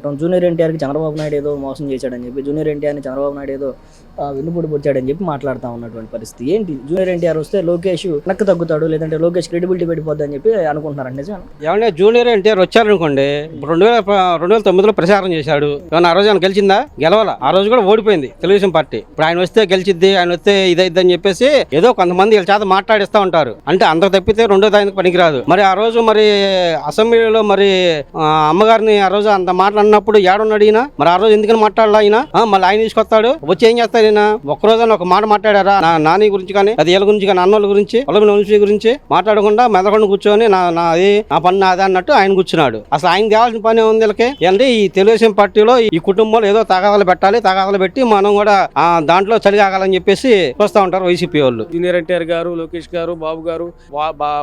ఉండటం, జూనియర్ ఎన్టీఆర్కి చంద్రబాబు నాయుడు ఏదో మోసం చేశాడని చెప్పి, జూనియర్ ఎన్టీఆర్ని చంద్రబాబు నాయుడు ఏదో వెన్నుపోటు పొడిచాడని చెప్పి మాట్లాడుతూ ఉన్నటువంటి పరిస్థితి ఏంటి? జూనియర్ ఎన్టీఆర్ వస్తే లోకేష్ నక్క తగ్గుతాడు, లేదంటే లోకేష్ క్రెడిబిలిటీ పెట్టిపోద్ది అని చెప్పి అనుకుంటున్నారండి. నిజం ఏమన్నా జూనియర్ ఎన్టీఆర్ వచ్చారనుకోండి, 2009లో ప్రచారం చేశాడు. ఏమన్నా ఆ రోజు ఆయన గెలిచిందా? గెలవాల. ఆ రోజు కూడా ఓడిపోయింది తెలుగుదేశం పార్టీ. ఇప్పుడు ఆయన వస్తే గెలిచిద్ది, ఆయన వస్తే ఇదైద్దని చెప్పేసి ఏదో కొంతమంది వీళ్ళ చేత మాట్లాడిస్తూ ఉంటారు. అంటే అంత తప్పితే రెండో దానికి పనికిరాదు. మరి ఆ రోజు మరి అసెంబ్లీలో మరి అమ్మగారిని ఆ రోజు అంత మాట్లాడినప్పుడు ఏడున్నాడు ఈయన? మరి ఆ రోజు ఎందుకని మాట్లాడాలి ఆయన? మళ్ళీ ఆయన తీసుకొస్తాడు, వచ్చి ఏం చేస్తాడు ఈయన? ఒక్కరోజు ఒక మాట మాట్లాడారా? నాని గురించి కానీ, అది వీళ్ళ గురించి కానీ, అన్నోళ్ళ గురించి, వాళ్ళ వంశీ గురించి మాట్లాడకుండా మెదకుండా కూర్చొని నా పని నాదే అన్నట్టు ఆయన కూర్చున్నాడు. అసలు ఆయన తేవాల్సిన పని ఉంది వీళ్ళకి. అంటే ఈ తెలుగుదేశం పార్టీలో ఈ కుటుంబంలో ఏదో తగాదాలు పెట్టాలి, తగాదాలు పెట్టి మనం కూడా దాంట్లో చలిగాగాలని చెప్పేసి చూస్తూ ఉంటారు వైసీపీ వాళ్ళు. జూనియర్ ఎన్టీఆర్ గారు, లోకేష్ గారు, బాబు గారు,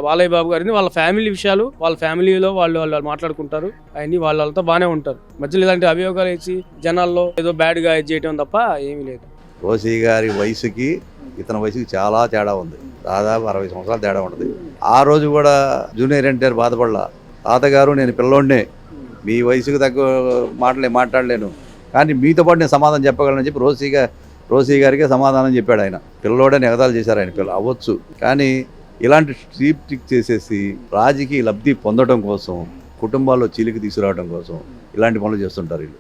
బాలయ్య బాబు గారిని వాళ్ళ ఫ్యామిలీ విషయాలు, వాళ్ళ ఫ్యామిలీలో వాళ్ళు మాట్లాడుకుంటారు. అవన్నీ వాళ్ళతో బాగానే ఉంటారు. మధ్యలో ఇలాంటి అభియోగాలు ఇచ్చి జనాల్లో ఏదో బ్యాడ్ గా చేయటం తప్ప ఏమీ లేదు. రోసీ గారి వయసుకి ఇతని వయసుకి చాలా తేడా ఉంది. దాదాపు 60 సంవత్సరాలు తేడా ఉంటుంది. ఆ రోజు కూడా జూనియర్ ఎన్టీఆర్ బాధపడలా, తాతగారు నేను పిల్లోడినే, మీ వయసుకు తగ్గ మాట్లాడలేను, కానీ మీతో పాటు నేను సమాధానం చెప్పగలను చెప్పి రోసీ గారికి సమాధానం చెప్పాడు. ఆయన పిల్లోడని ఎగతాలు చేశారు. ఆయన పిల్ల అవ్వచ్చు, కానీ ఇలాంటి స్ట్రీప్ ట్రిక్ చేసేసి రాజకీయ లబ్ధి పొందడం కోసం, కుటుంబాల్లో చీలిక తీసుకురావడం కోసం ఇలాంటి పనులు చేస్తుంటారు వీళ్ళు.